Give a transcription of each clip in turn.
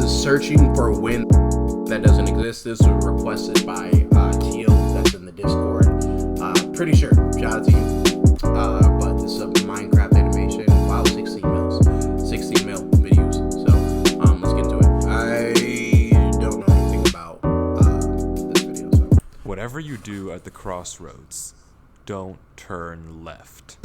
is searching for wind that doesn't exist. This was requested by Teal, that's in the Discord. Pretty sure, shout out to you. But this is a Minecraft animation. Wow, 16 mil videos. So let's get into it. I don't know anything about this video. So whatever you do at the crossroads, don't turn left.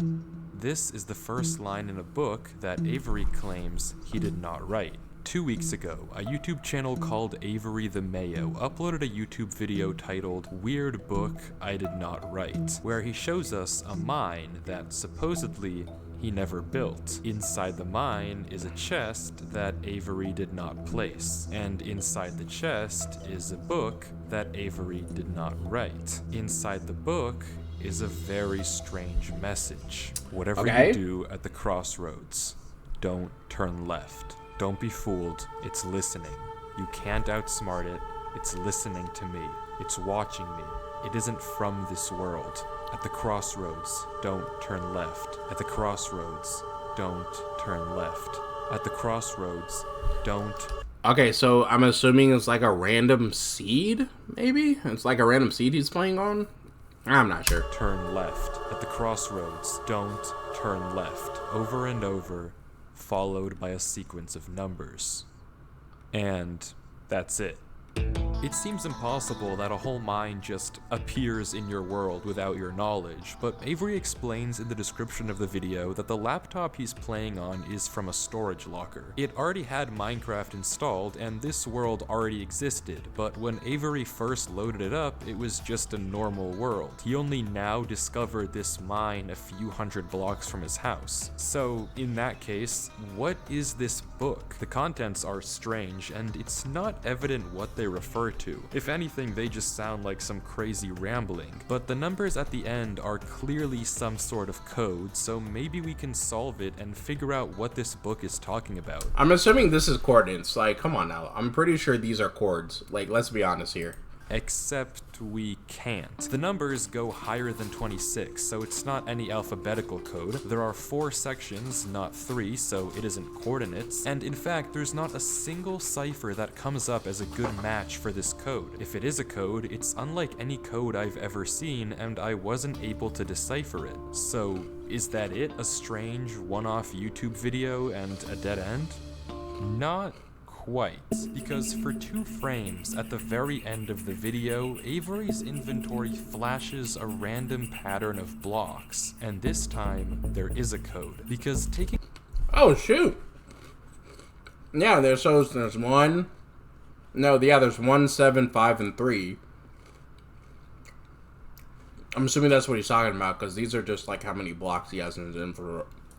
This is the first line in a book that Avery claims he did not write. 2 weeks ago, a YouTube channel called Avery the Mayo uploaded a YouTube video titled Weird Book I Did Not Write, where he shows us a mine that supposedly he never built. Inside the mine is a chest that Avery did not place, and inside the chest is a book that Avery did not write. Inside the book is a very strange message. Whatever you do at the crossroads, don't turn left. Don't be fooled, it's listening. You can't outsmart it, it's listening to me. It's watching me. It isn't from this world. At the crossroads, don't turn left. At the crossroads, don't turn left. At the crossroads, don't... Okay, so I'm assuming it's like a random seed, maybe? It's like a random seed he's playing on? I'm not sure. Turn left. At the crossroads, don't turn left. Over and over, followed by a sequence of numbers. And that's it. It seems impossible that a whole mine just appears in your world without your knowledge, but Avery explains in the description of the video that the laptop he's playing on is from a storage locker. It already had Minecraft installed, and this world already existed, but when Avery first loaded it up, it was just a normal world. He only now discovered this mine a few hundred blocks from his house. So, in that case, what is this book? The contents are strange, and it's not evident what they refer to. If anything, they just sound like some crazy rambling. But the numbers at the end are clearly some sort of code, so maybe we can solve it and figure out what this book is talking about. I'm assuming this is coordinates. Like, come on now. I'm pretty sure these are chords. Like, let's be honest here. Except we can't. The numbers go higher than 26, so it's not any alphabetical code. There are 4 sections, not 3, so it isn't coordinates. And in fact, there's not a single cipher that comes up as a good match for this code. If it is a code, it's unlike any code I've ever seen, and I wasn't able to decipher it. So, is that it? A strange one-off YouTube video and a dead end? Not quite, because for 2 frames at the very end of the video, Avery's inventory flashes a random pattern of blocks, and this time there is a code, because taking... Oh shoot! Yeah, there's 1, 7, 5, and 3. I'm assuming that's what he's talking about, because these are just like how many blocks he has in his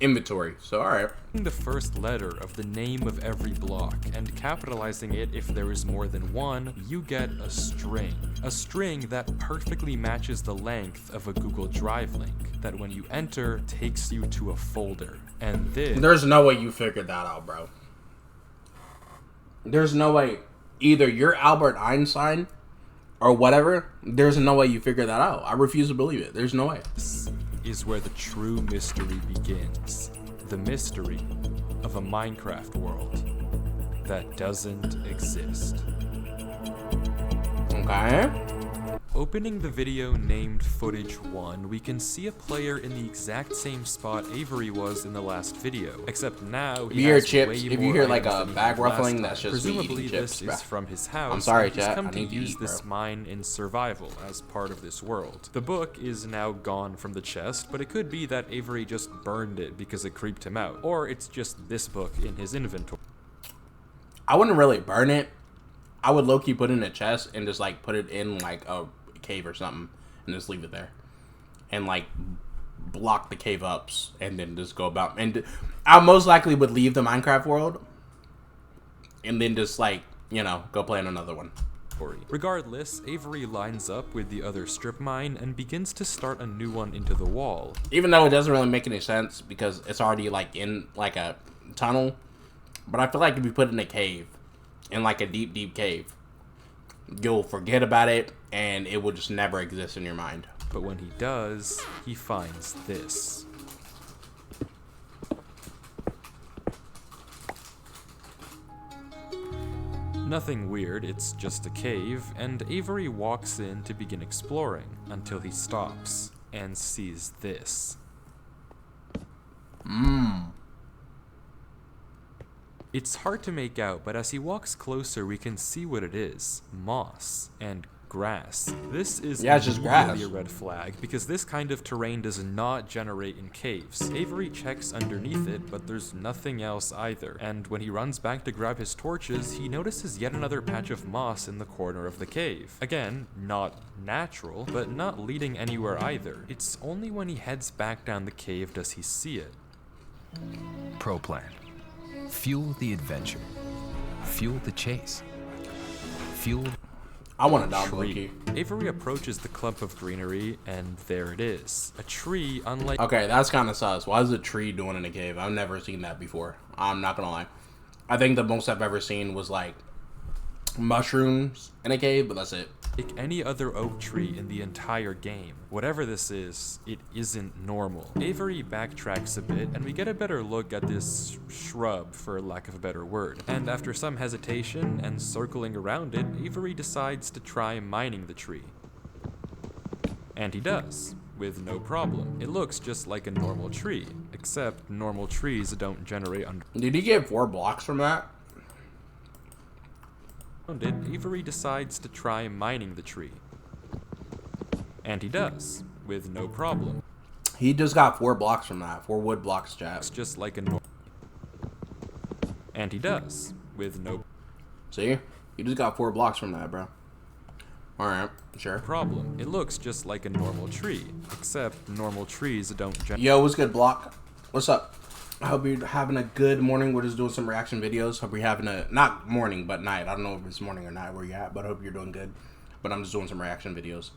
inventory. So alright. The first letter of the name of every block and capitalizing it if there is more than one, you get a string. A string that perfectly matches the length of a Google Drive link that when you enter takes you to a folder. And this... There's no way you figured that out, bro. There's no way. Either you're Albert Einstein or whatever, there's no way you figured that out. I refuse to believe it. There's no way. Is where the true mystery begins. The mystery of a Minecraft world that doesn't exist. Okay. Opening the video named Footage 1, we can see a player in the exact same spot Avery was in the last video, except now he has chips. way If more you hear like a items than bag he had last ruffling, time. that's just Presumably me eating chips, this is from his house. I'm sorry, and he's chat. come I to need to use eat, this bro. mine in survival as part of this world. The book is now gone from the chest, but it could be that Avery just burned it because it creeped him out, or it's just this book in his inventory. I wouldn't really burn it. I would low-key put it in a chest and just like put it in like a cave or something and just leave it there and like block the cave ups and then just go about. And I most likely would leave the Minecraft world and then just like, you know, go play on another one. Regardless, Avery lines up with the other strip mine and begins to start a new one into the wall. Even though it doesn't really make any sense because it's already like in like a tunnel, but I feel like if you put it in a cave, in like a deep cave, you'll forget about it and it will just never exist in your mind. But when he does, he finds this. Nothing weird, it's just a cave, and Avery walks in to begin exploring, until he stops and sees this. It's hard to make out, but as he walks closer, we can see what it is. Moss and grass. This is it's just grass. a red flag, because this kind of terrain does not generate in caves. Avery checks underneath it, but there's nothing else either. And when he runs back to grab his torches, he notices yet another patch of moss in the corner of the cave. Again, not natural, but not leading anywhere either. It's only when he heads back down the cave does he see it. Pro plan. Fuel the adventure. Fuel the chase. Fuel... I want a dog tree. Avery approaches the clump of greenery, and there it is. A tree, unlike... Okay, that's kind of sus. Why is a tree doing in a cave? I've never seen that before. I'm not gonna lie. I think the most I've ever seen was like mushrooms in a cave, but that's it. Like any other oak tree in the entire game. Whatever this is, it isn't normal. Avery backtracks a bit, and we get a better look at this shrub, for lack of a better word. And after some hesitation and circling around it, Avery decides to try mining the tree. And he does, with no problem. It looks just like a normal tree, except normal trees don't generate under... Did he get 4 blocks from that? Avery decides to try mining the tree. And he does, with no problem. He just got 4 blocks from that. 4 wood blocks, chat. It's just like a normal... And he does, with no... See? He just got 4 blocks from that, bro. Alright, sure. Problem. It looks just like a normal tree, except normal trees don't generate... Yo, what's good, Block? What's up? I hope you're having a good morning. We're just doing some reaction videos. Hope you're having a, not morning, but night. I don't know if it's morning or night where you're at, but I hope you're doing good. But I'm just doing some reaction videos.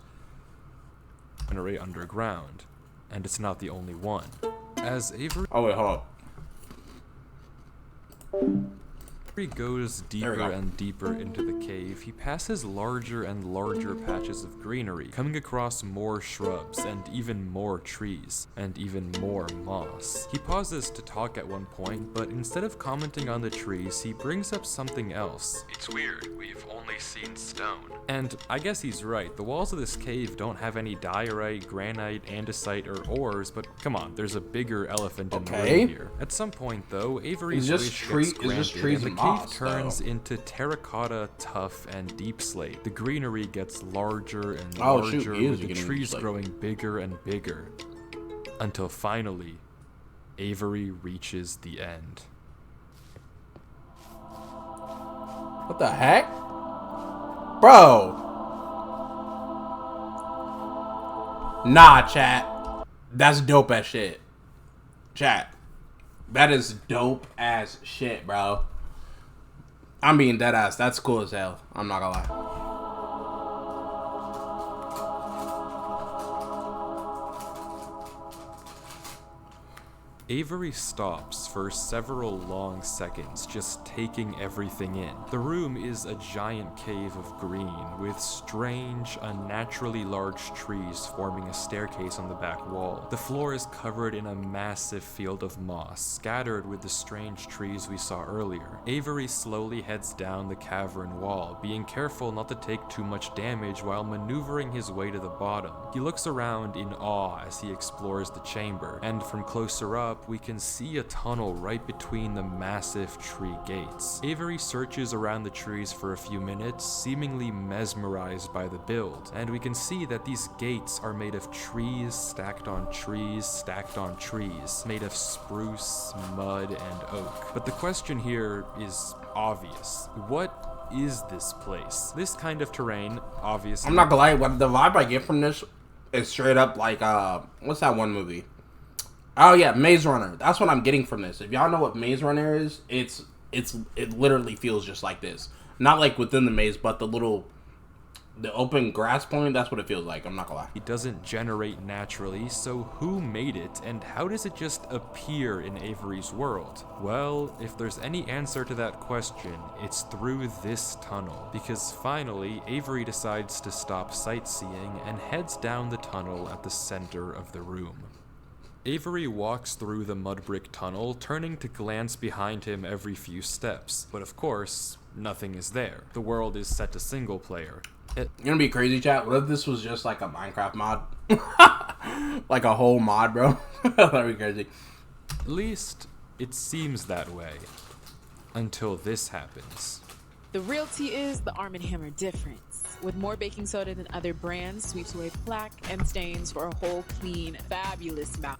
Generate underground, and it's not the only one. As Avery... Oh, wait, hold up. He goes deeper and deeper into the cave. He passes larger and larger patches of greenery, coming across more shrubs and even more trees and even more moss. He pauses to talk at one point, but instead of commenting on the trees, he brings up something else. It's weird, we've only seen stone. And I guess he's right. The walls of this cave don't have any diorite, granite, andesite, or ores, but come on, there's a bigger elephant in the room here. At some point, though, Avery's wish gets granted, and the cave turns into terracotta, tuff, and deep slate. The greenery gets larger and larger, with the trees growing bigger and bigger. Until finally, Avery reaches the end. What the heck? Bro! Nah, chat. That's dope as shit. Chat. That is dope as shit, bro. I'm being dead ass. That's cool as hell. I'm not gonna lie. Avery stops for several long seconds, just taking everything in. The room is a giant cave of green, with strange, unnaturally large trees forming a staircase on the back wall. The floor is covered in a massive field of moss, scattered with the strange trees we saw earlier. Avery slowly heads down the cavern wall, being careful not to take too much damage while maneuvering his way to the bottom. He looks around in awe as he explores the chamber, and from closer up, we can see a tunnel right between the massive tree gates. Avery searches around the trees for a few minutes, seemingly mesmerized by the build, and we can see that these gates are made of trees stacked on trees stacked on trees, made of spruce, mud, and oak. But the question here is obvious. What is this place? This kind of terrain, obviously... I'm not gonna lie, what the vibe I get from this is straight up like, what's that one movie? Oh yeah, Maze Runner. That's what I'm getting from this. If y'all know what Maze Runner is, it literally feels just like this. Not like within the maze, but the open grass point, that's what it feels like. I'm not gonna lie. It doesn't generate naturally, so who made it, and how does it just appear in Avery's world? Well, if there's any answer to that question, it's through this tunnel, because finally, Avery decides to stop sightseeing and heads down the tunnel at the center of the room. Avery walks through the mud brick tunnel, turning to glance behind him every few steps. But of course, nothing is there. The world is set to single player. It's gonna be crazy, chat. What if this was just like a Minecraft mod? Like a whole mod, bro. That'd be crazy. At least it seems that way. Until this happens. The real tea is the Arm & Hammer difference. With more baking soda than other brands, sweeps away plaque and stains for a whole, clean, fabulous mouth.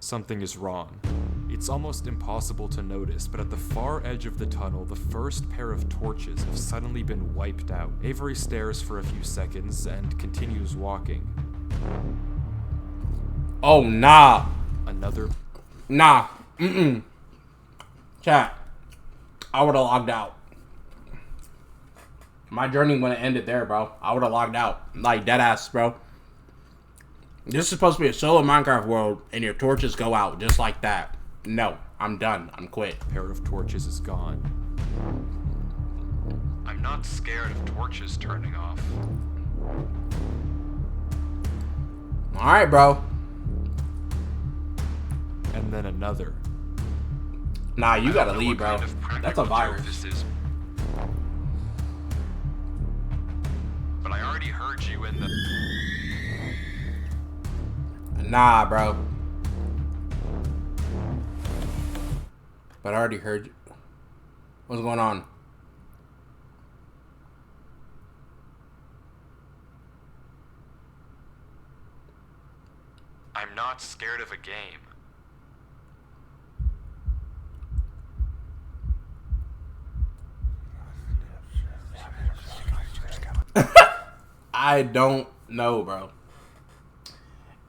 Something is wrong. It's almost impossible to notice, but at the far edge of the tunnel, the first pair of torches have suddenly been wiped out. Avery stares for a few seconds and continues walking. Oh, nah. Another... Nah. Mm-mm. Chat. I would have logged out. My journey wouldn't have ended there, bro. I would have logged out. Like, deadass, bro. This is supposed to be a solo Minecraft world, and your torches go out just like that. No, I'm done. I'm quit. Pair of torches is gone. I'm not scared of torches turning off. Alright, bro. And then another. Nah, you gotta leave, bro. That's a virus. This is. But I already heard you in the... Nah, bro. But I already heard you. What's going on? I'm not scared of a game. I don't know, bro.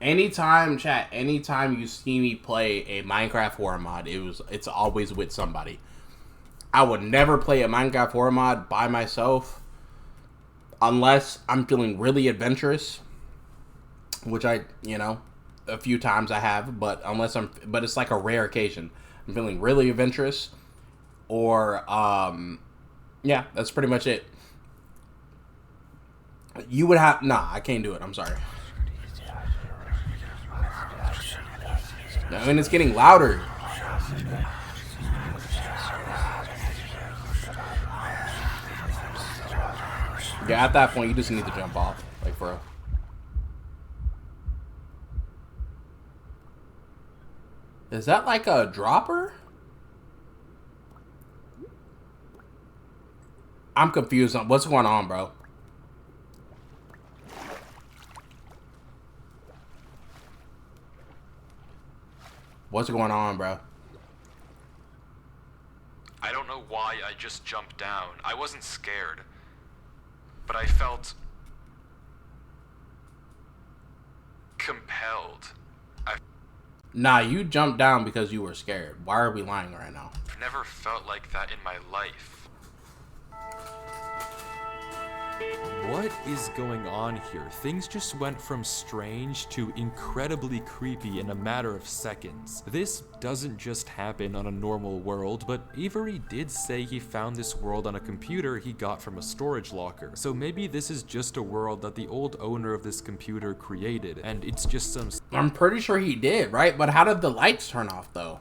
Anytime, chat, anytime you see me play a Minecraft horror mod, it's always with somebody. I would never play a Minecraft horror mod by myself unless I'm feeling really adventurous, which I, a few times I have, but it's like a rare occasion. I'm feeling really adventurous, or yeah, that's pretty much it. You would have... Nah, I can't do it. I'm sorry. I mean, it's getting louder. Yeah, at that point, you just need to jump off. Like, for real. Is that like a dropper? I'm confused on what's going on, bro. What's going on, bro? I don't know why I just jumped down. I wasn't scared. But I felt... compelled. Nah, you jumped down because you were scared. Why are we lying right now? I've never felt like that in my life. What is going on here? Things just went from strange to incredibly creepy in a matter of seconds. This doesn't just happen on a normal world, but Avery did say he found this world on a computer he got from a storage locker. So maybe this is just a world that the old owner of this computer created, and it's just some... I'm pretty sure he did, right? But how did the lights turn off, though?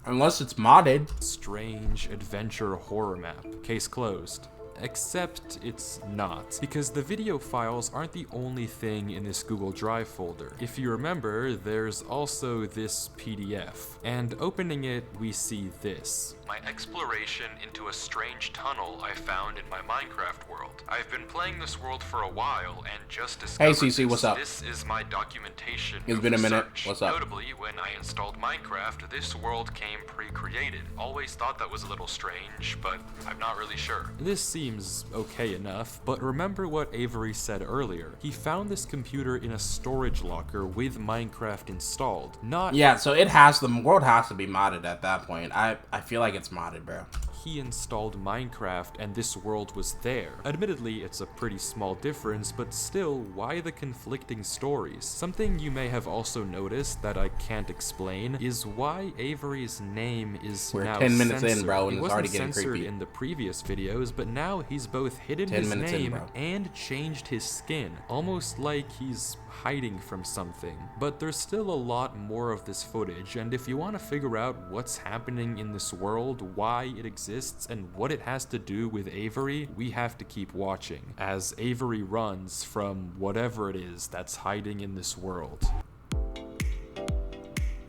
Unless it's modded. Strange adventure horror map. Case closed. Except it's not, because the video files aren't the only thing in this Google Drive folder. If you remember, there's also this PDF, and opening it, we see this. My exploration into a strange tunnel I found in my Minecraft world. I've been playing this world for a while and just discovered Hey CC, what's up? This is my documentation. It's been a minute. What's up? Notably, when I installed Minecraft, this world came pre-created. Always thought that was a little strange, but I'm not really sure. This seems okay enough, but remember what Avery said earlier. He found this computer in a storage locker with Minecraft installed. Not... Yeah, so it has... The world has to be modded at that point. I feel like it's modded, bro. he installed Minecraft and this world was there. Admittedly, it's a pretty small difference, but still, why the conflicting stories? Something you may have also noticed that I can't explain is why Avery's name is We're now 10 minutes censored. in, bro, and He it's wasn't already getting censored creepy. in the previous videos, but now he's both hidden 10 his minutes in, name bro. and changed his skin, almost like he's hiding from something. But there's still a lot more of this footage, and if you want to figure out what's happening in this world, why it exists, and what it has to do with Avery, we have to keep watching, as Avery runs from whatever it is that's hiding in this world.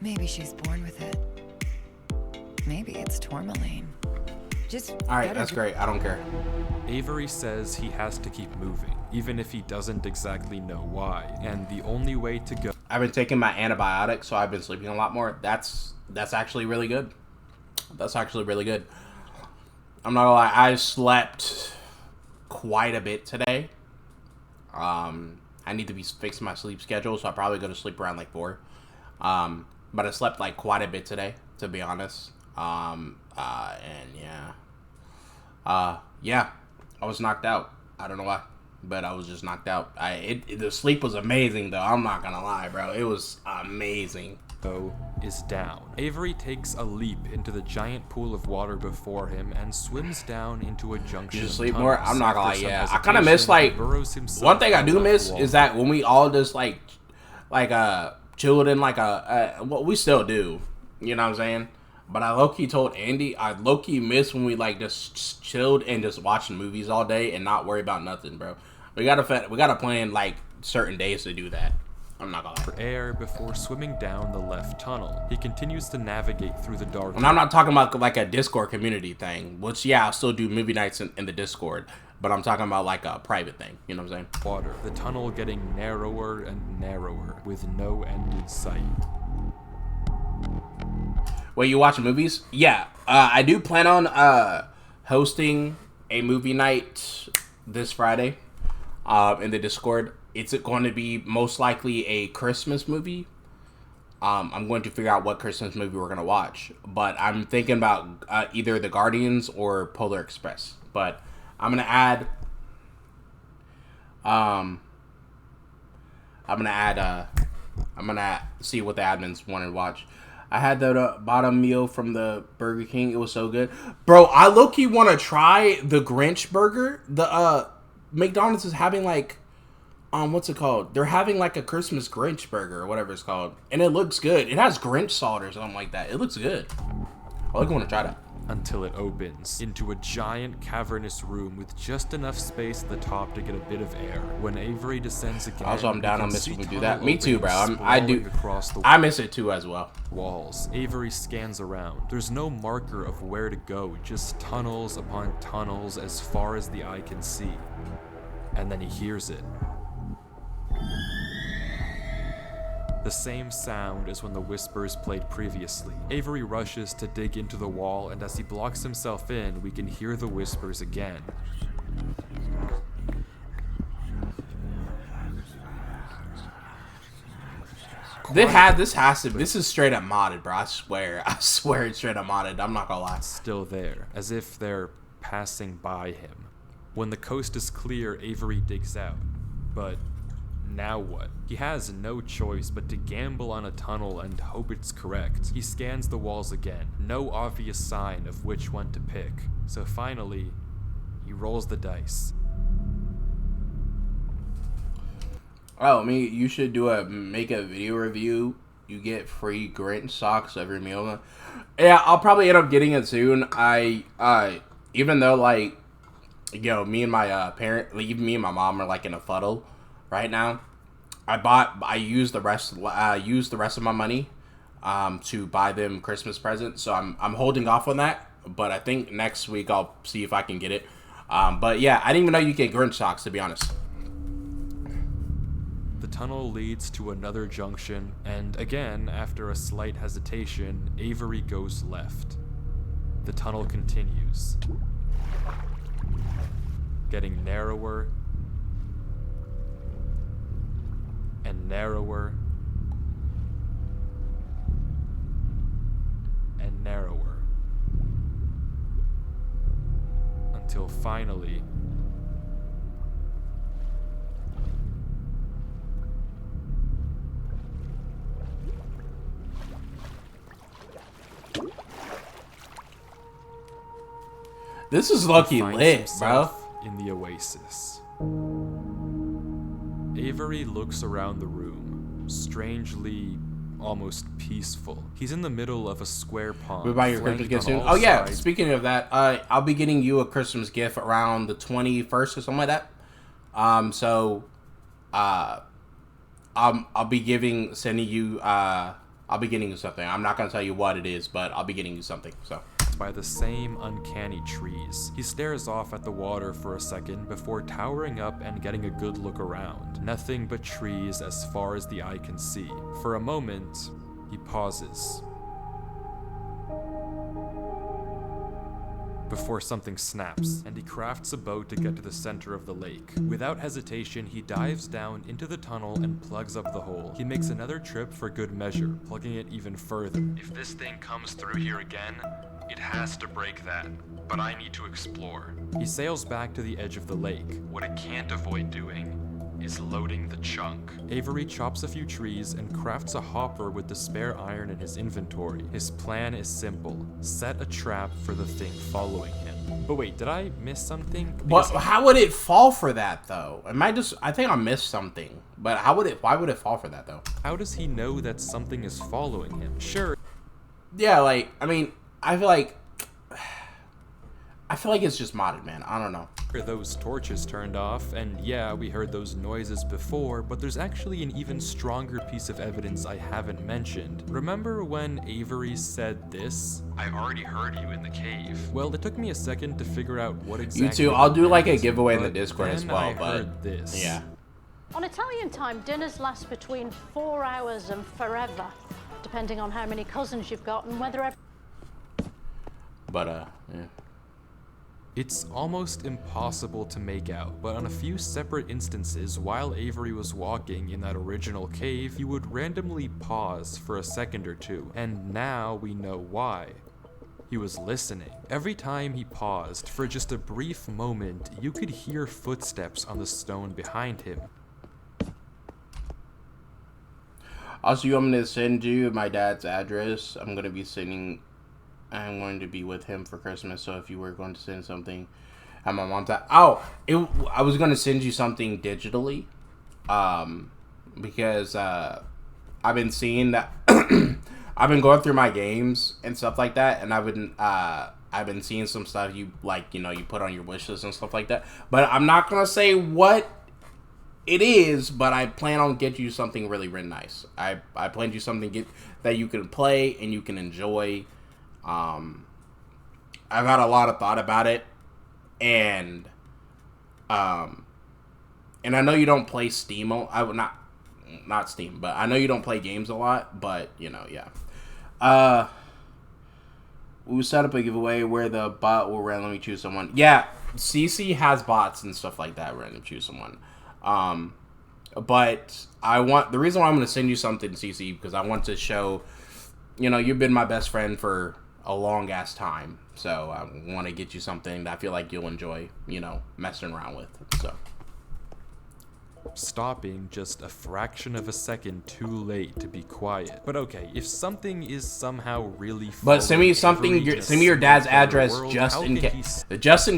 Maybe she's born with it. Maybe it's tourmaline. Just Alright, that's great. I don't care. Avery says he has to keep moving, even if he doesn't exactly know why, and the only way to go... I've been taking my antibiotics, so I've been sleeping a lot more. That's actually really good. That's actually really good. I'm not gonna lie, I slept quite a bit today. I need to be fixing my sleep schedule, so I'll probably go to sleep around like 4. But I slept like quite a bit today, to be honest. And yeah, I was knocked out. I don't know why, but I was just knocked out. The sleep was amazing though. I'm not gonna lie, bro. It was amazing. Is down. Avery takes a leap into the giant pool of water before him and swims down into a junction. You of sleep more? tunnels. I'm not gonna lie, After some yeah. I kind of miss hesitation, he like burrows himself one thing I down do that miss wall. is that when we all just like chilled in like well, we still do. You know what I'm saying? But I low-key told Andy, I low-key miss when we like just chilled and just watching movies all day and not worry about nothing, bro. We gotta plan like certain days to do that. I'm not gonna lie. For air before swimming down the left tunnel. He continues to navigate through the dark. And I'm not talking about like a Discord community thing, which yeah, I'll still do movie nights in the Discord, but I'm talking about like a private thing. You know what I'm saying? water. The tunnel getting narrower and narrower with no end in sight. Wait, you watching movies? Yeah, I do plan on hosting a movie night this Friday in the Discord. It's going to be most likely a Christmas movie. I'm going to figure out what Christmas movie we're going to watch. But I'm thinking about either The Guardians or Polar Express. But I'm going to add... I'm gonna see what the admins want to watch. I had the bottom meal from the Burger King. It was so good, bro. I low-key want to try the Grinch burger. The McDonald's is having like what's it called? They're having like a Christmas Grinch burger or whatever it's called, and it looks good. It has Grinch salt or something like that. It looks good. I like want to try that. Until it opens into a giant cavernous room with just enough space at the top to get a bit of air. When Avery descends again, Also, I'm down. I you can miss see when we do tunnel that. Me too, bro. openings I do. sprawling across the I miss it too as well. walls. Avery scans around. There's no marker of where to go, just tunnels upon tunnels as far as the eye can see. And then he hears it. The same sound as when the whispers played previously. Avery rushes to dig into the wall, and as he blocks himself in, we can hear the whispers again. This is straight up modded, bro. I swear it's straight up modded. I'm not gonna lie. Still there, as if they're passing by him. When the coast is clear, Avery digs out. But now what? He has no choice but to gamble on a tunnel and hope it's correct. He scans the walls again, no obvious sign of which one to pick. So finally, he rolls the dice. Oh, you should make a video review. You get free Grinch socks every meal. Yeah, I'll probably end up getting it soon. Even though like, me and my even me and my mom are like in a fuddle right now. I used the rest of my money to buy them Christmas presents. So I'm holding off on that, but I think next week I'll see if I can get it. But yeah, I didn't even know you get Grinch socks, to be honest. The tunnel leads to another junction, and again, after a slight hesitation, Avery goes left. The tunnel continues, getting narrower and narrower and narrower. till finally... This is lucky finds lit, bro. himself in the oasis. Avery looks around the room, strangely almost peaceful. He's in the middle of a square pond. We're buying your Christmas flanked gift on soon. all Oh yeah, sides. speaking of that, I'll be getting you a Christmas gift around the 21st or something like that. I'll be sending you I'll be getting you something. I'm not gonna tell you what it is, but I'll be getting you something. So. By the same uncanny trees. He stares off at the water for a second before towering up and getting a good look around. Nothing but trees as far as the eye can see. For a moment, he pauses. Before something snaps, and he crafts a boat to get to the center of the lake. Without hesitation, he dives down into the tunnel and plugs up the hole. He makes another trip for good measure, plugging it even further. If this thing comes through here again, it has to break that, but I need to explore. He sails back to the edge of the lake. What it can't avoid doing is loading the chunk. Avery chops a few trees and crafts a hopper with the spare iron in his inventory. His plan is simple. Set a trap for the thing following him. But wait, did I miss something? But how would it fall for that though? I think I missed something. But why would it fall for that though? How does he know that something is following him? Sure. Yeah, like, I mean, I feel like it's just modded, man. I don't know. Those torches turned off, and yeah, we heard those noises before, but there's actually an even stronger piece of evidence I haven't mentioned. Remember when Avery said this? I already heard you in the cave. Well, it took me a second to figure out what exactly... You too. I'll do like a meant, giveaway in the but Discord as then well, I but heard this. yeah. On Italian time, dinners last between 4 hours and forever, depending on how many cousins you've got and whether... But, yeah. It's almost impossible to make out, but on a few separate instances while Avery was walking in that original cave, he would randomly pause for a second or two, and now we know why. He was listening. Every time he paused, for just a brief moment, you could hear footsteps on the stone behind him. Also, you want me to send you my dad's address? I'm going to be with him for Christmas, so if you were going to send something at my mom's house... I was going to send you something digitally, because I've been seeing that... I've been going through my games and stuff like that, and I've been seeing some stuff you put on your wish list and stuff like that, but I'm not going to say what it is, but I plan on getting you something really, really nice. I planned you something that you can play and you can enjoy. I've had a lot of thought about it, and I know you don't play Steam. I would not Steam, but I know you don't play games a lot. But yeah. We set up a giveaway where the bot will randomly choose someone. Yeah, CC has bots and stuff like that. Randomly choose someone. But the reason why I'm going to send you something, CC, because I want to show, you've been my best friend for a long ass time, so I want to get you something that I feel like you'll enjoy, messing around with. So stopping just a fraction of a second too late to be quiet. But okay, if something is somehow really... But send me send me your dad's address just in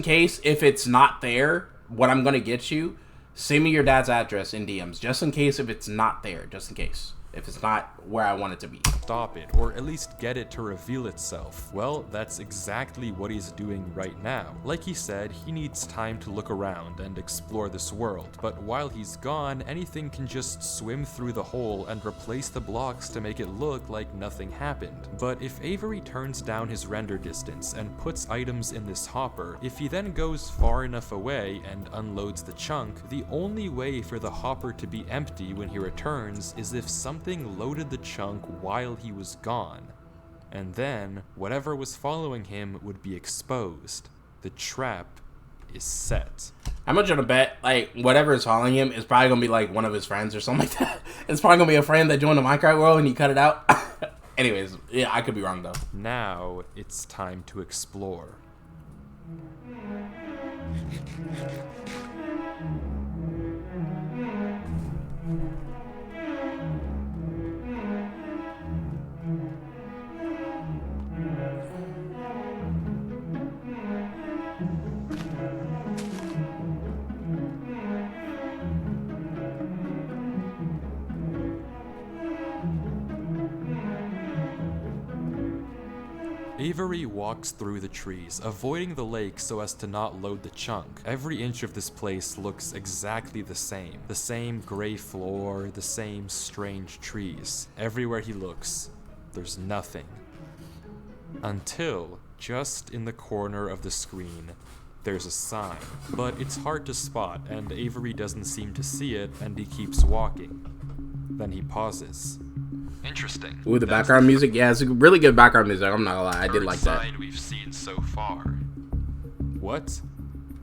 case if it's not there, what I'm gonna get you, send me your dad's address in DMs, just in case if it's not there, just in case. If it's not where I want it to be. Stop it, or at least get it to reveal itself. Well, that's exactly what he's doing right now. Like he said, he needs time to look around and explore this world, but while he's gone, anything can just swim through the hole and replace the blocks to make it look like nothing happened. But if Avery turns down his render distance and puts items in this hopper, if he then goes far enough away and unloads the chunk, the only way for the hopper to be empty when he returns is if something loaded the chunk while he was gone, and then whatever was following him would be exposed. The trap is set. How much on a bet, like, whatever is following him is probably gonna be like one of his friends or something like that. It's probably gonna be a friend that joined the Minecraft world and he cut it out. Anyways, yeah, I could be wrong though. Now it's time to explore. Avery walks through the trees, avoiding the lake so as to not load the chunk. Every inch of this place looks exactly the same. The same gray floor, the same strange trees. Everywhere he looks, there's nothing. Until, just in the corner of the screen, there's a sign. But it's hard to spot, and Avery doesn't seem to see it, and he keeps walking. Then he pauses. Interesting. Ooh, the background music. Yeah, it's a really good background music. I'm not gonna lie, I did like that. Sign we've seen so far. What?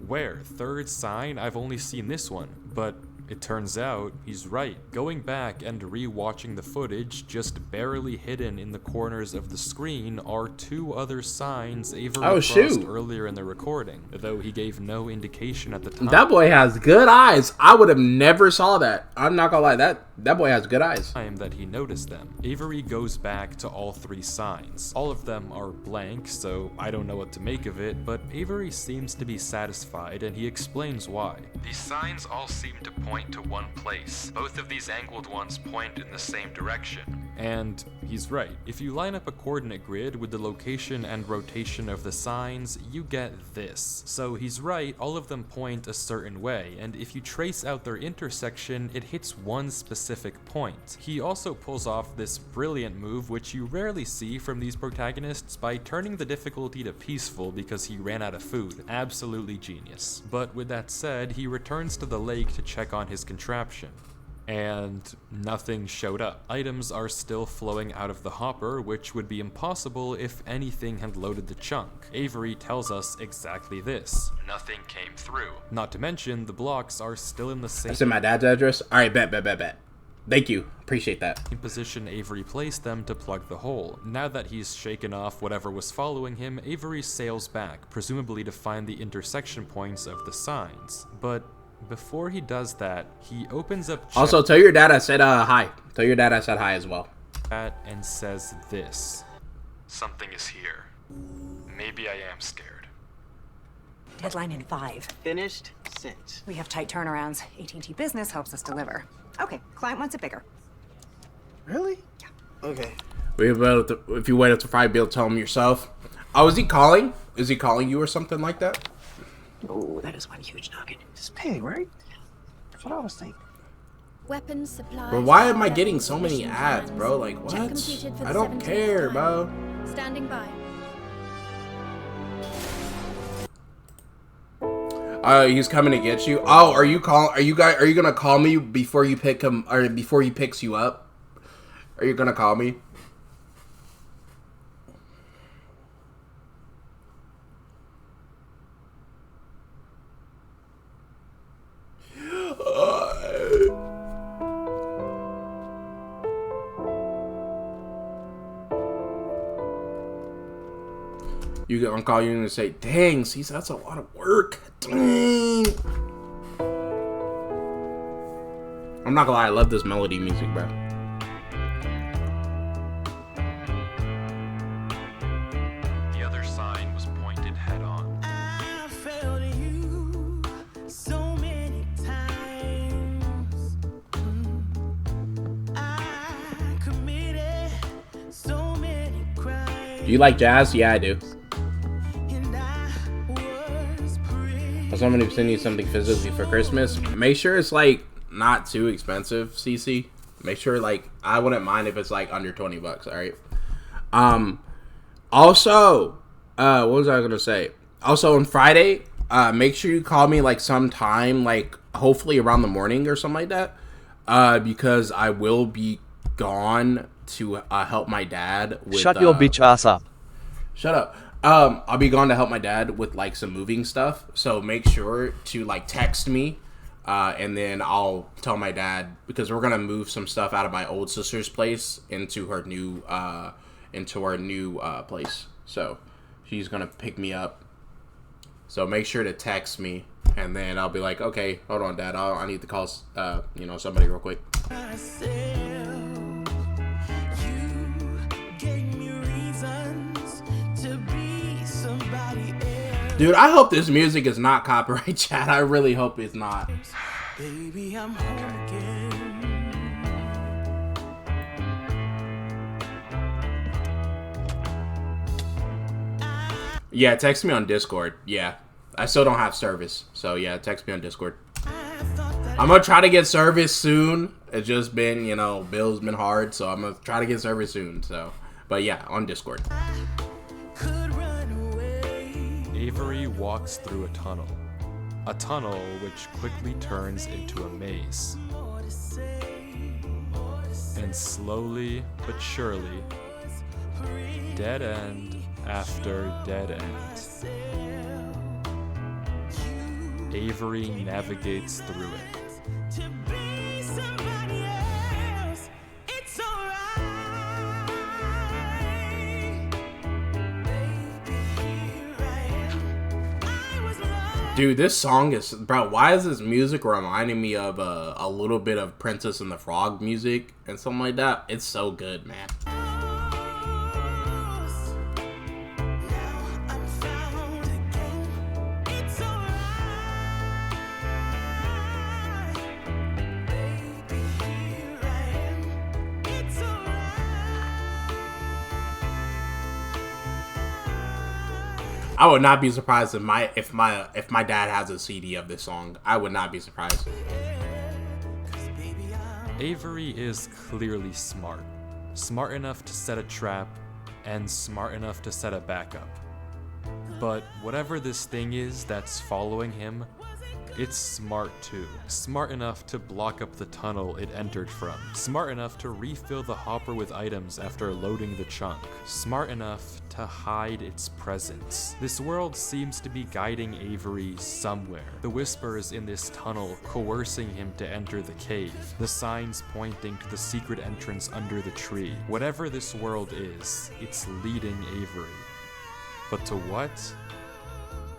Where? Third sign? I've only seen this one. But it turns out he's right. Going back and re-watching the footage, just barely hidden in the corners of the screen are two other signs Avery crossed earlier in the recording, though he gave no indication at the time. That boy has good eyes. I would have never saw that. I'm not gonna lie, that boy has good eyes. Time that he noticed them. Avery goes back to all three signs. All of them are blank, so I don't know what to make of it, but Avery seems to be satisfied, and he explains why. These signs all seem to point to one place. Both of these angled ones point in the same direction. And he's right. If you line up a coordinate grid with the location and rotation of the signs, you get this. So he's right, all of them point a certain way, and if you trace out their intersection, it hits one specific point. He also pulls off this brilliant move, which you rarely see from these protagonists, by turning the difficulty to peaceful because he ran out of food. Absolutely genius. But with that said, he returns to the lake to check on his contraption. And nothing showed up. Items are still flowing out of the hopper, which would be impossible if anything had loaded the chunk. Avery tells us exactly this. Nothing came through. Not to mention, the blocks are still in the same... That's in my dad's address? Alright, bet. Thank you. Appreciate that. In position Avery placed them to plug the hole. Now that he's shaken off whatever was following him, Avery sails back, presumably to find the intersection points of the signs. But before he does that, he opens up... Also, tell your dad I said hi. Tell your dad I said hi as well. And says this. Something is here. Maybe I am scared. Deadline in 5. Finished? Sent. We have tight turnarounds. AT&T Business helps us deliver. Okay, client wants it bigger. Really? Yeah. Okay. If you wait up to Friday, be able to tell him yourself. Oh, is he calling? Is he calling you or something like that? Oh, that is one huge nugget. Just pay, right? That's what I was thinking. Weapons, supplies. But why am I getting so many ads, bro? Like, what? I don't care, bro. Standing by. He's coming to get you. Oh, are you gonna call me before you pick him, or before he picks you up? Are you gonna call me? You gonna call you and say, dang, see, that's a lot of work. Dang. I'm not gonna lie, I love this melody music, bro. The other sign was pointed head on. I failed you so many times. I committed so many crimes. Do you like jazz? Yeah, I do. Somebody send you something physically for Christmas. Make sure it's like not too expensive, CC. Make sure like I wouldn't mind if it's like under $20. All right. Also, what was I gonna say? Also on Friday, make sure you call me like sometime, like hopefully around the morning or something like that, because I will be gone to help my dad with. Shut your bitch ass up. Shut up. I'll be gone to help my dad with like some moving stuff. So make sure to like text me, and then I'll tell my dad, because we're gonna move some stuff out of my old sister's place into our new place. So she's gonna pick me up So make sure to text me, and then I'll be like, okay, hold on, Dad. I need to call, somebody real quick. Dude, I hope this music is not copyright, chat. I really hope it's not. Baby, I'm home again. Yeah, text me on Discord. Yeah, I still don't have service, so yeah, text me on Discord. I'm gonna try to get service soon. It's just been, bills been hard, so I'm gonna try to get service soon. So, but yeah, on Discord. Avery walks through a tunnel which quickly turns into a maze. And slowly but surely, dead end after dead end, Avery navigates through it. Dude, this song is, bro, why is this music reminding me of a little bit of Princess and the Frog music and something like that? It's so good, man. I would not be surprised if my dad has a CD of this song. I would not be surprised. Avery is clearly smart. Smart enough to set a trap, and smart enough to set a backup. But whatever this thing is that's following him, it's smart too. Smart enough to block up the tunnel it entered from. Smart enough to refill the hopper with items after loading the chunk. Smart enough to hide its presence. This world seems to be guiding Avery somewhere. The whispers in this tunnel coercing him to enter the cave. The signs pointing to the secret entrance under the tree. Whatever this world is, it's leading Avery. But to what?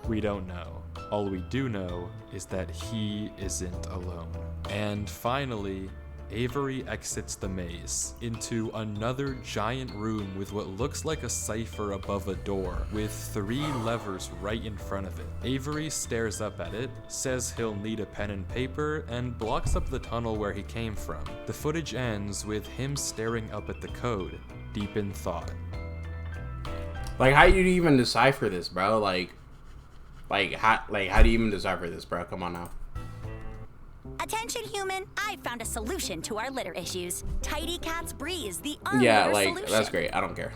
We don't know. All we do know is that he isn't alone. And finally, Avery exits the maze into another giant room with what looks like a cipher above a door, with 3 levers right in front of it. Avery stares up at it, says he'll need a pen and paper, and blocks up the tunnel where he came from. The footage ends with him staring up at the code, deep in thought. Like, how do you even decipher this, bro? How do you even decipher this, bro? Come on now. Attention, human! I found a solution to our litter issues. Tidy Cat's Breeze, the solution. That's great. I don't care.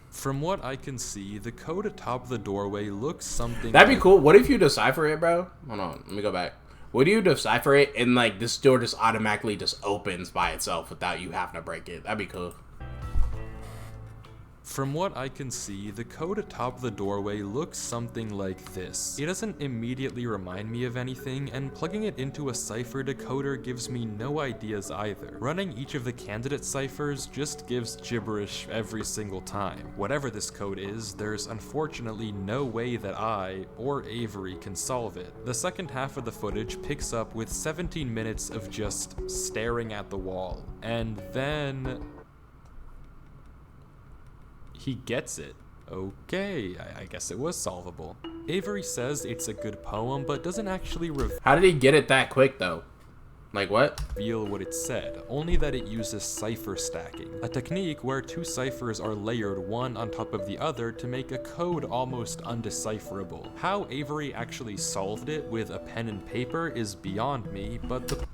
From what I can see, the code atop the doorway looks something. That'd be cool. What if you decipher it, bro? Hold on. Let me go back. What do you decipher it and this door just automatically just opens by itself without you having to break it? That'd be cool. From what I can see, the code atop the doorway looks something like this. It doesn't immediately remind me of anything, and plugging it into a cipher decoder gives me no ideas either. Running each of the candidate ciphers just gives gibberish every single time. Whatever this code is, there's unfortunately no way that I, or Avery, can solve it. The second half of the footage picks up with 17 minutes of just staring at the wall. And then he gets it. Okay, I guess it was solvable. Avery says it's a good poem, but doesn't actually How did he get it that quick, though? Like what? Reveal what it said, only that it uses cipher stacking, a technique where 2 ciphers are layered one on top of the other to make a code almost undecipherable. How Avery actually solved it with a pen and paper is beyond me, but the—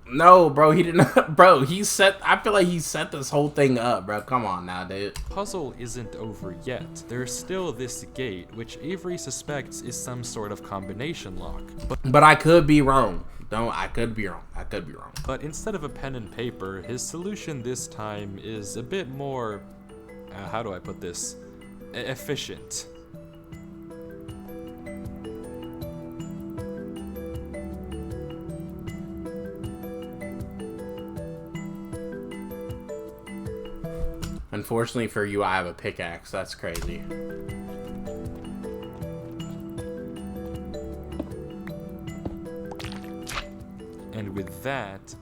No, bro, he didn't. Bro, I feel like he set this whole thing up, bro. Come on now, dude. Puzzle isn't over yet. There's still this gate, which Avery suspects is some sort of combination lock. But I could be wrong. I could be wrong. But instead of a pen and paper, his solution this time is a bit more, how do I put this? Efficient. Unfortunately for you, I have a pickaxe. That's crazy. And with that,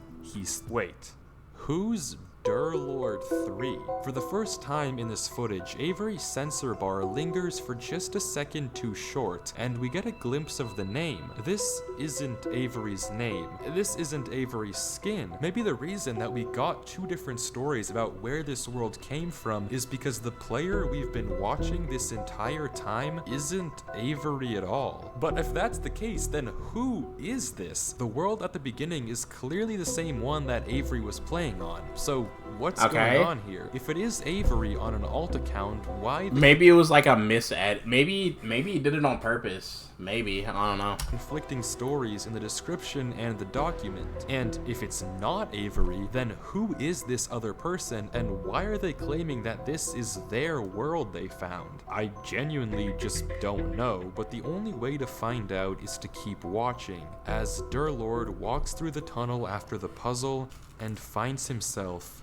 wait, who's Durlord 3? For the first time in this footage, Avery's censor bar lingers for just a second too short, and we get a glimpse of the name. This isn't Avery's name. This isn't Avery's skin. Maybe the reason that we got two different stories about where this world came from is because the player we've been watching this entire time isn't Avery at all. But if that's the case, then who is this? The world at the beginning is clearly the same one that Avery was playing on, so what's going on here? If it is Avery on an alt account, why? Maybe it was like a mised. Maybe he did it on purpose. Maybe, I don't know. Conflicting stories in the description and the document. And if it's not Avery, then who is this other person, and why are they claiming that this is their world they found? I genuinely just don't know, but the only way to find out is to keep watching as Durlord walks through the tunnel after the puzzle and finds himself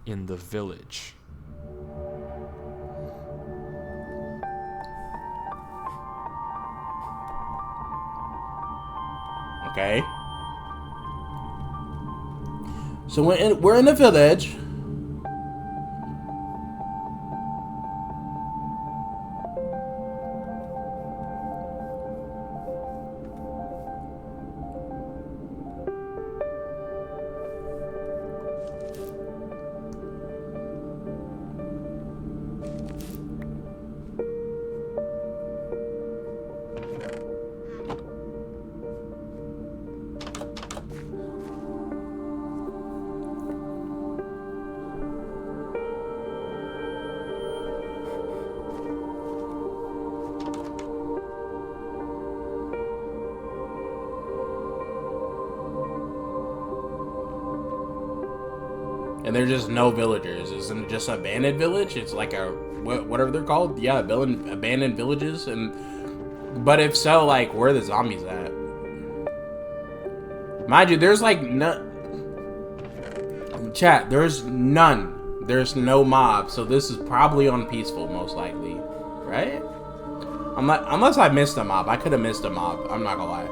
in the village. Okay. So we're in the village. And there's just no villagers. Isn't it just an abandoned village? It's like a whatever they're called. Yeah, abandoned villages. But if so, like, where are the zombies at? Mind you, there's like chat. There's none. There's no mob. So this is probably on peaceful, most likely, right? Unless I missed a mob. I could have missed a mob. I'm not gonna lie.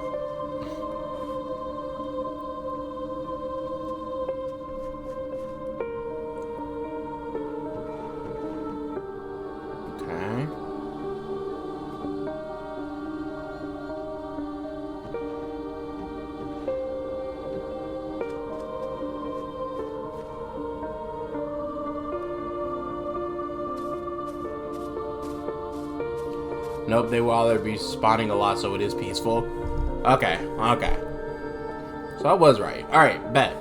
Nope, they will either be spawning a lot, so it is peaceful. Okay. So I was right. Alright, bet.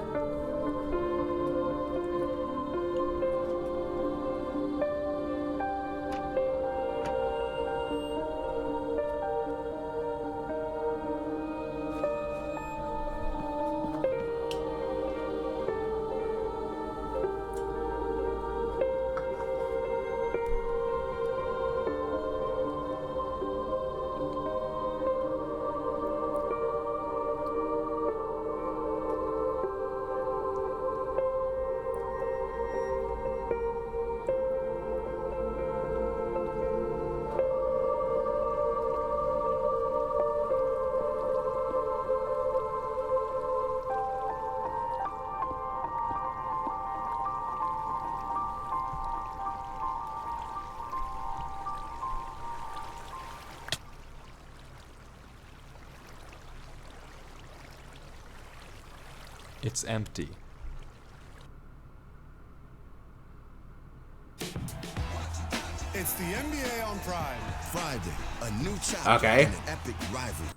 It's empty. It's the NBA on Prime. Friday, a new chapter Okay. in an epic rivalry.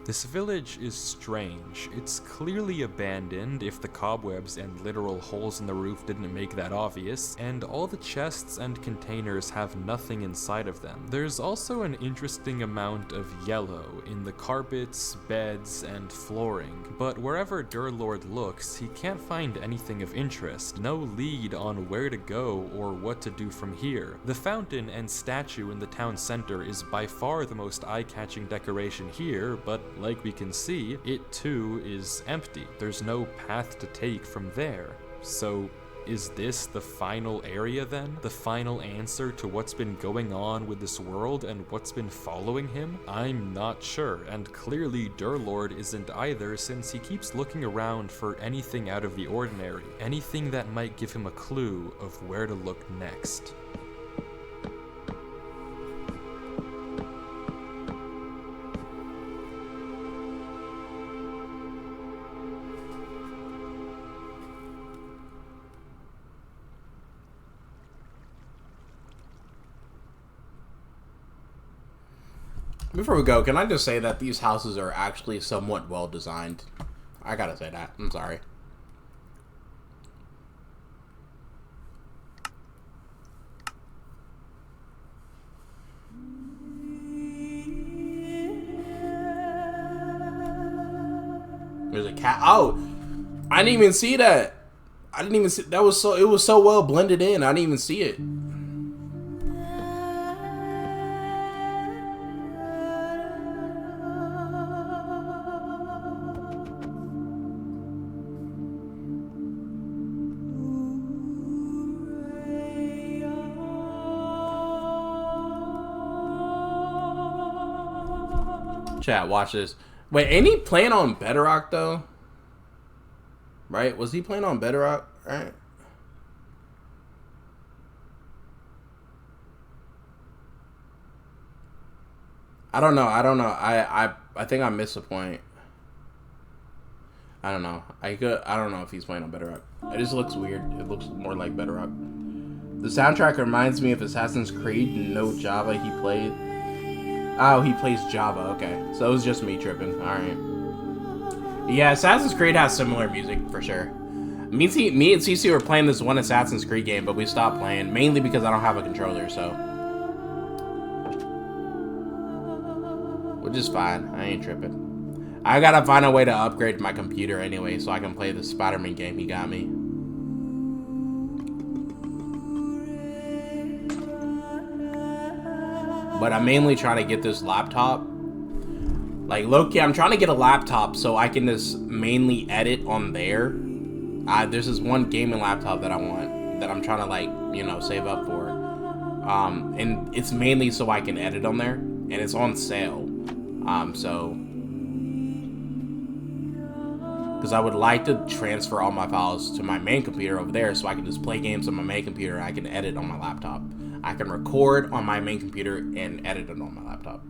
This village is strange. It's clearly abandoned, if the cobwebs and literal holes in the roof didn't make that obvious, and all the chests and containers have nothing inside of them. There's also an interesting amount of yellow in the carpets, beds, and flooring, but wherever Durlord looks, he can't find anything of interest, no lead on where to go or what to do from here. The fountain and statue in the town center is by far the most eye-catching decoration here, but like we can see, it too is empty. There's no path to take from there. So Is this the final area then? The final answer to what's been going on with this world and what's been following him? I'm not sure, and clearly Durlord isn't either, since he keeps looking around for anything out of the ordinary, anything that might give him a clue of where to look next. Before we go, can I just say that these houses are actually somewhat well designed? I gotta say that. I'm sorry. There's a cat. Oh, I didn't even see that. I didn't even see that. It was so well blended in. I didn't even see it. Chat, watch this. Wait, ain't he playing on Bedrock though? Right? Was he playing on Bedrock? Right? I don't know. I think I missed a point. I don't know. I don't know if he's playing on Bedrock. It just looks weird. It looks more like Bedrock. The soundtrack reminds me of Assassin's Creed. No Java he played. Oh, he plays Java. Okay. So it was just me tripping. Alright. Yeah, Assassin's Creed has similar music, for sure. Me and CC were playing this one Assassin's Creed game, but we stopped playing. Mainly because I don't have a controller, so. Which is fine. I ain't tripping. I gotta find a way to upgrade my computer anyway, so I can play the Spider-Man game he got me. But I'm mainly trying to get this laptop. Like, low-key, I'm trying to get a laptop so I can just mainly edit on there. There's this one gaming laptop that I want, that I'm trying to, like, you know, save up for. And it's mainly so I can edit on there. And it's on sale. Because I would like to transfer all my files to my main computer over there so I can just play games on my main computer and I can edit on my laptop. I can record on my main computer and edit it on my laptop.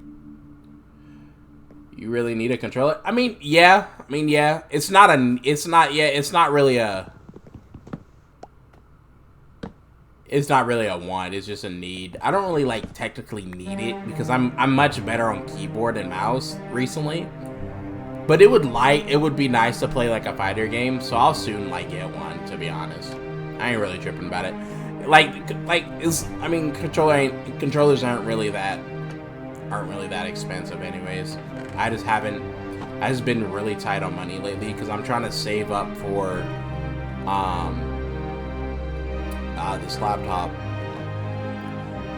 You really need a controller? I mean, yeah. It's not really a want. It's just a need. I don't really like technically need it because I'm much better on keyboard and mouse recently. But it would be nice to play like a fighter game, so I'll soon like get one, to be honest. I ain't really tripping about it. Controllers aren't really that expensive anyways. I just been really tight on money lately because I'm trying to save up for this laptop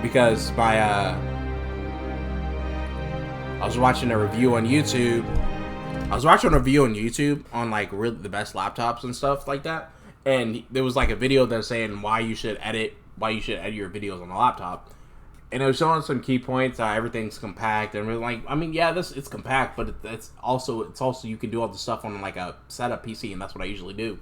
because I was watching a review on YouTube. On like really the best laptops and stuff like that, and there was like a video that's saying why you should edit your videos on a laptop, and it was showing some key points. Everything's compact, and we're like, I mean, yeah, it's compact, but it's also you can do all the stuff on like a setup PC, and that's what I usually do.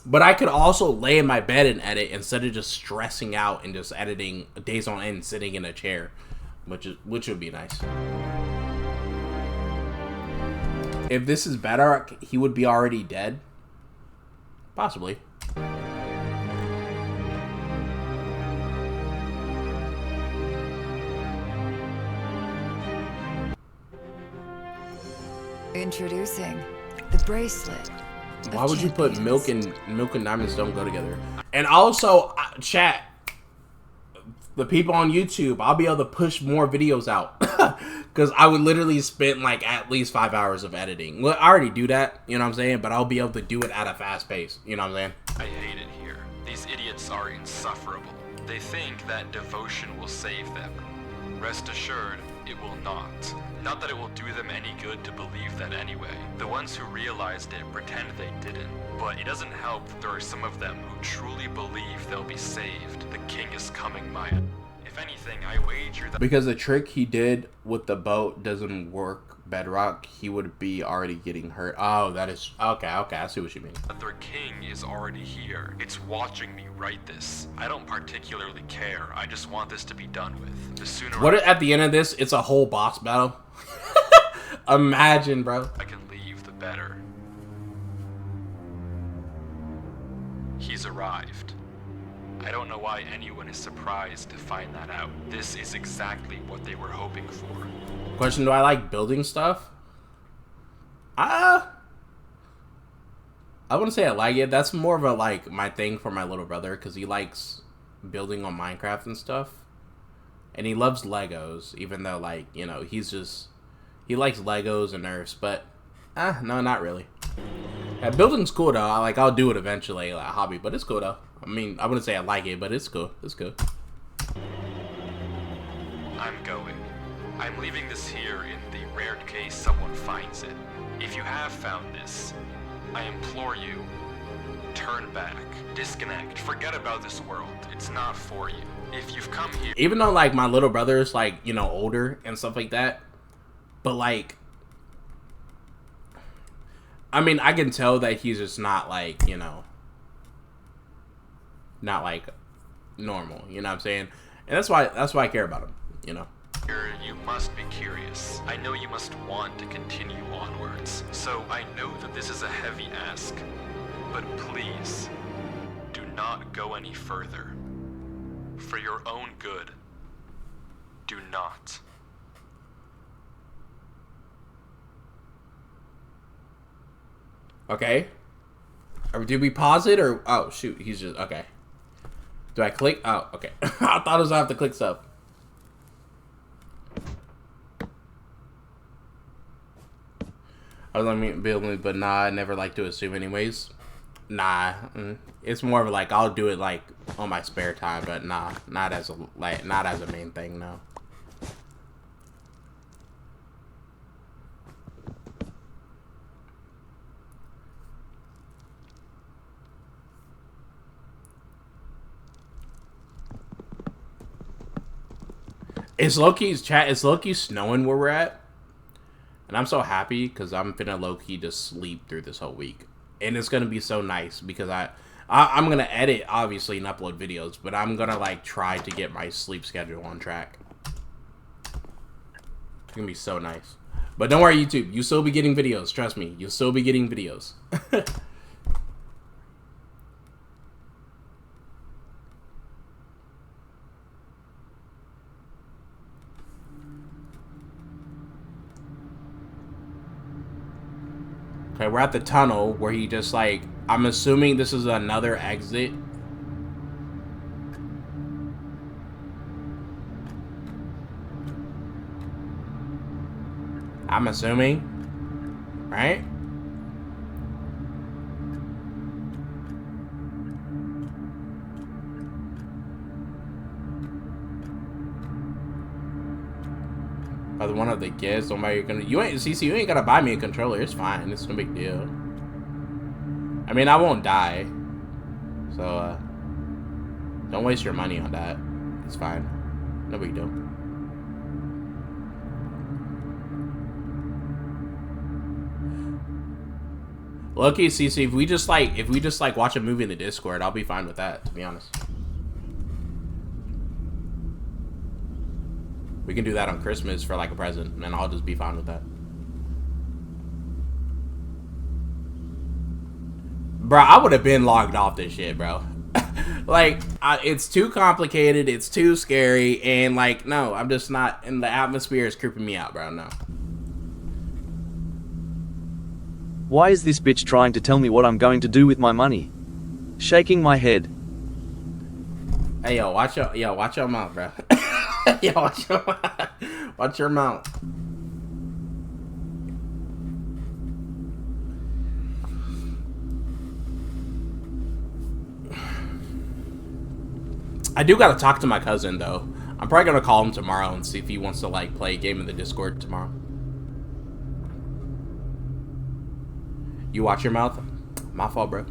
But I could also lay in my bed and edit instead of just stressing out and just editing days on end sitting in a chair, which would be nice. If this is better, he would be already dead. Possibly. Introducing the bracelet. Why would you put milk and diamonds don't go together? And also, chat, the people on YouTube, I'll be able to push more videos out. Because I would literally spend like at least 5 hours of editing. Well, I already do that, you know what I'm saying? But I'll be able to do it at a fast pace, you know what I'm saying? I hate it here. These idiots are insufferable. They think that devotion will save them. Rest assured, it will not. Not that it will do them any good to believe that anyway. The ones who realized it pretend they didn't. But it doesn't help that there are some of them who truly believe they'll be saved. The king is coming, Maya. If anything, I wager that because the trick he did with the boat doesn't work bedrock, he would be already getting hurt. Oh, that is okay. I see what you mean. that their king is already here. It's watching me write this. I don't particularly care. I just want this to be done with. The sooner What if at the end of this, it's a whole boss battle? Imagine, bro. I can leave, the better. He's arrived. I don't know why anyone is surprised to find that out. This is exactly what they were hoping for. Question, do I like building stuff? I wouldn't say I like it. That's more of a like my thing for my little brother because he likes building on Minecraft and stuff. And he loves Legos, even though like, you know, he likes Legos and Nerfs, but no, not really. Yeah, building's cool though. I'll do it eventually, like a hobby, but it's cool though. I mean, I wouldn't say I like it, but it's cool. It's cool. I'm going. I'm leaving this here in the rare case someone finds it. If you have found this, I implore you, turn back, disconnect, forget about this world. It's not for you. If you've come here... Even though, like, my little brother is, like, you know, older and stuff like that, but, like, I mean, I can tell that he's just not, like, you know, not, like, normal, you know what I'm saying? And that's why I care about him, you know? You must be curious. I know you must want to continue onwards. So I know that this is a heavy ask, but please, do not go any further. For your own good, do not. Okay. Did we pause it or... Oh, shoot. He's just... Okay. Do I click? Oh, okay. I thought I was going to have to click stuff. I was like building, but nah, I never like to assume anyways. Nah, it's more of like I'll do it like on my spare time, but nah, not as a main thing, no. It's low-key snowing where we're at. And I'm so happy because I'm finna low-key just sleep through this whole week. And it's gonna be so nice because I'm gonna edit, obviously, and upload videos. But I'm gonna, like, try to get my sleep schedule on track. It's gonna be so nice. But don't worry, YouTube. You'll still be getting videos. Trust me. You'll still be getting videos. Okay, we're at the tunnel where he just like, I'm assuming this is another exit. I'm assuming, right? By one of the gifts, you ain't gotta buy me a controller. It's fine. It's no big deal. I mean, I won't die, so don't waste your money on that. It's fine. No big deal. Lucky CC, if we just like watch a movie in the Discord, I'll be fine with that, to be honest. We can do that on Christmas for like a present, and I'll just be fine with that. Bro, I would have been logged off this shit, bro. Like, it's too complicated, it's too scary, and like, no, I'm just not, and the atmosphere is creeping me out, bro, no. Why is this bitch trying to tell me what I'm going to do with my money? Shaking my head. Hey, yo, watch your mouth, bro. Yo, watch your mouth. I do gotta talk to my cousin though. I'm probably gonna call him tomorrow and see if he wants to like play a game in the Discord tomorrow. You watch your mouth? My fault, bro.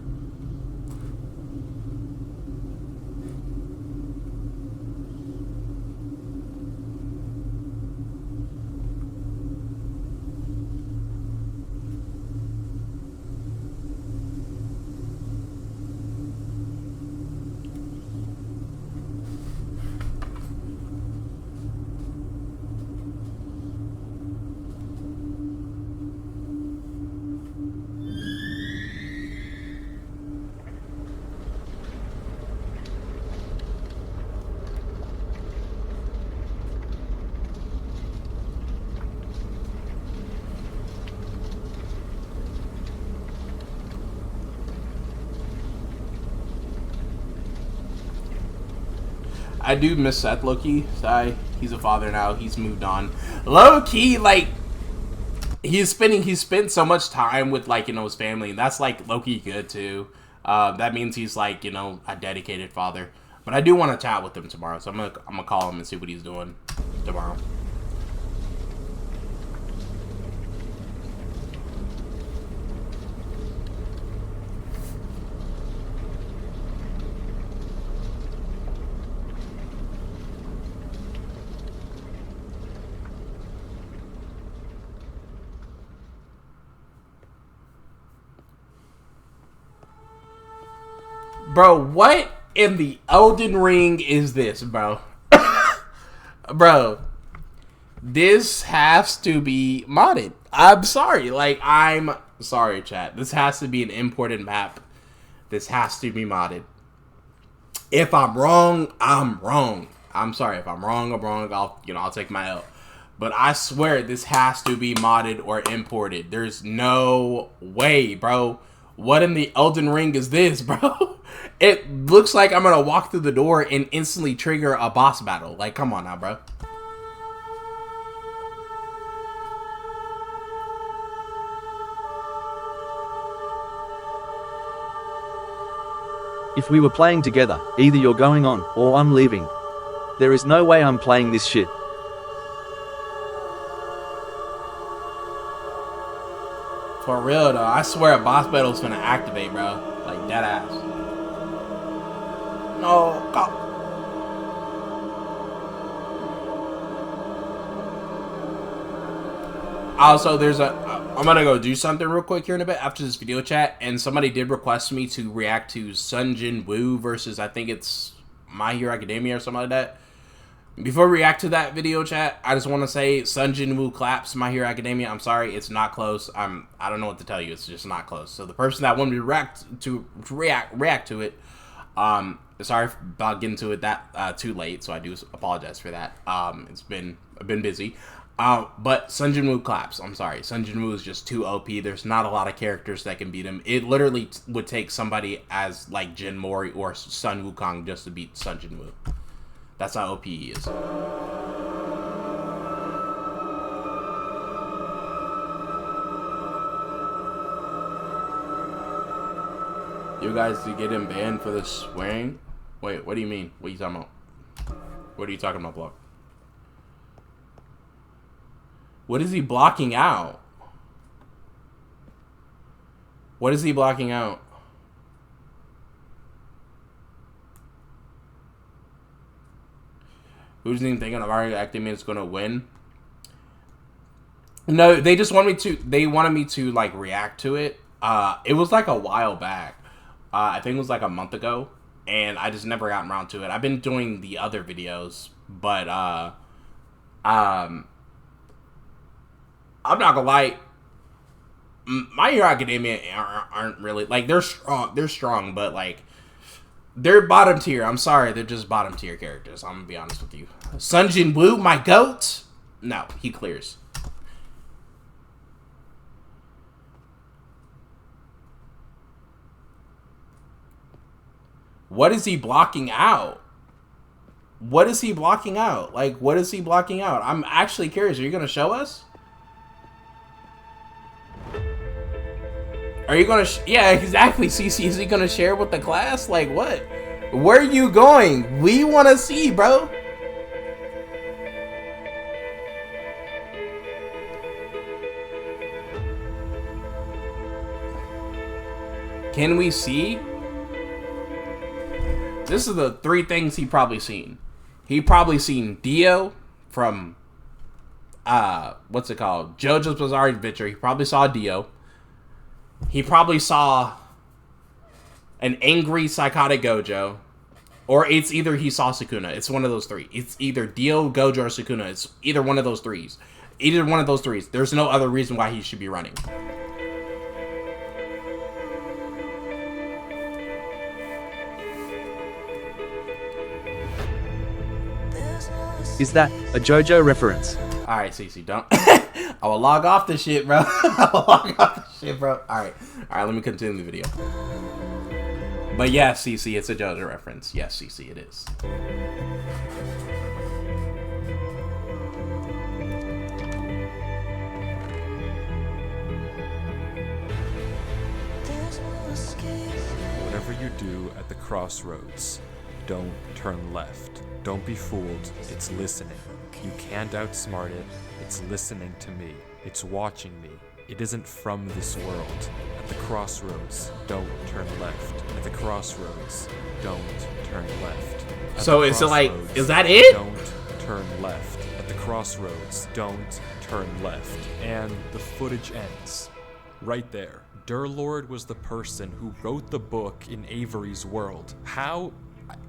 I do miss Seth low-key. He's a father now. He's moved on. Low-key, like, he's spent so much time with, like, you know, his family, and that's, like, low-key good, too. That means he's, like, you know, a dedicated father. But I do want to chat with him tomorrow, so I'm gonna call him and see what he's doing tomorrow. Bro, what in the Elden Ring is this, bro? Bro, this has to be modded. I'm sorry. Like, I'm sorry, chat. This has to be an imported map. This has to be modded. If I'm wrong, I'm wrong. I'm sorry. If I'm wrong, I'm wrong. I'll take my L. But I swear this has to be modded or imported. There's no way, bro. What in the Elden Ring is this, bro? It looks like I'm gonna walk through the door and instantly trigger a boss battle. Like, come on now, bro. If we were playing together, either you're going on, or I'm leaving. There is no way I'm playing this shit. For real though, I swear a boss battle's gonna activate, bro. Like, dead ass. No, go. Also, I'm gonna go do something real quick here in a bit after this video chat, and somebody did request me to react to Sun Jin Woo versus, I think it's My Hero Academia or something like that. Before we react to that video chat, I just want to say Sun Jin Woo claps My Hero Academia. I'm sorry, it's not close. I don't know what to tell you. It's just not close. So the person that wanted me to react to it, sorry about getting to it that too late. So I do apologize for that. I've been busy. But Sun Jin Woo claps. I'm sorry. Sun Jin Woo is just too OP. There's not a lot of characters that can beat him. It literally would take somebody as like Jin Mori or Sun Wukong just to beat Sun Jin Woo. That's how OP he is. You guys to get him banned for the swearing? Wait, what do you mean? What are you talking about? What are you talking about, Block? What is he blocking out? What is he blocking out? Who's even thinking of Mario Academia is gonna win? No, they just wanted me to like react to it. It was like a while back. I think it was like a month ago, and I just never gotten around to it. I've been doing the other videos, but I'm not gonna lie. My Hero Academia aren't really like they're strong, but like they're bottom tier. I'm sorry, they're just bottom tier characters. I'm gonna be honest with you. Sun Jin Woo, my goat. No, he clears. What is he blocking out? What is he blocking out? Like, what is he blocking out? I'm actually curious. Are you gonna show us? Are you gonna? Yeah, exactly. CC, is he gonna share with the class? Like, what? Where are you going? We want to see, bro. Can we see? This is the 3 things he probably seen. He probably seen Dio from what's it called? JoJo's Bizarre Adventure. He probably saw Dio. He probably saw an angry psychotic Gojo. Or it's either he saw Sukuna. It's one of those 3. It's either Dio, Gojo, or Sukuna. It's either one of those 3s. Either one of those 3s. There's no other reason why he should be running. Is that a JoJo reference? Alright, Cece, don't. I will log off this shit, bro. I will log off this shit, bro. Alright, let me continue the video. But yes, Cece, it's a JoJo reference. Yes, Cece, it is. Whatever you do at the crossroads, don't turn left. Don't be fooled. It's listening. You can't outsmart it. It's listening to me. It's watching me. It isn't from this world. At the crossroads, don't turn left. At the crossroads, don't turn left. So it's like, is that it? Don't turn left. At the crossroads, don't turn left. And the footage ends right there. Durlord was the person who wrote the book in Avery's world. How?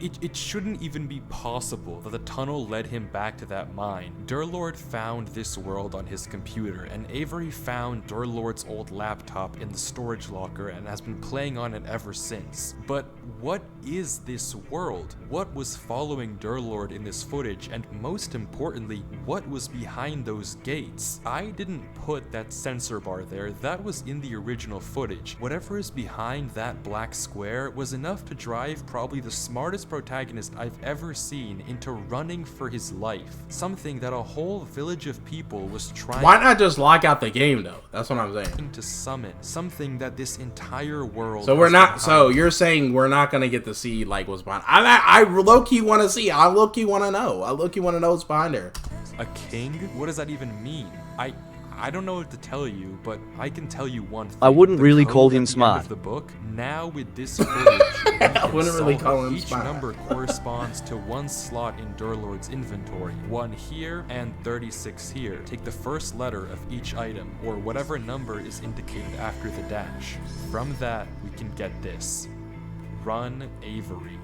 It shouldn't even be possible that the tunnel led him back to that mine. Durlord found this world on his computer, and Avery found Durlord's old laptop in the storage locker and has been playing on it ever since. But what is this world? What was following Durlord in this footage? And most importantly, what was behind those gates? I didn't put that sensor bar there. That was in the original footage. Whatever is behind that black square was enough to drive probably the smartest protagonist I've ever seen into running for his life. Something that a whole village of people was trying. Why not just lock out the game though? That's what I'm saying. To summon something that this entire world. So we're not. So you're saying we're not gonna get to see like what's behind. I low key want to see. I low key want to know. I low key want to know what's behind her. A king? What does that even mean? I don't know what to tell you, but I can tell you one thing. I wouldn't really call him smart. The book. Now with this footage, I wouldn't really call him each smart. number corresponds to 1 slot in Durlord's inventory. 1 here and 36 here. Take the first letter of each item, or whatever number is indicated after the dash. From that, we can get this. Run Avery.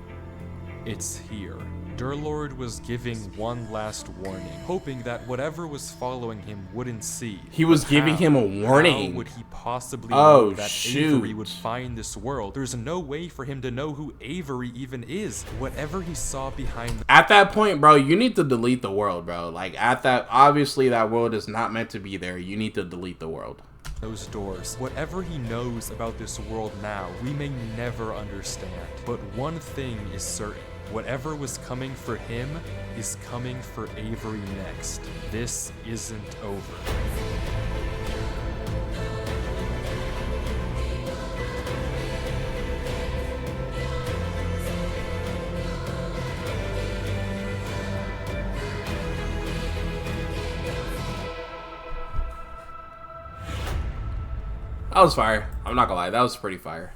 It's here. Durlord was giving one last warning, hoping that whatever was following him wouldn't see. He was giving him a warning. How would he possibly know that Avery would find this world? There's no way for him to know who Avery even is. Whatever he saw behind at that point, bro, you need to delete the world, bro. Like at that, obviously that world is not meant to be there. You need to delete the world. Those doors. Whatever he knows about this world now, we may never understand. But one thing is certain. Whatever was coming for him is coming for Avery next. This isn't over. That was fire. I'm not gonna lie, that was pretty fire.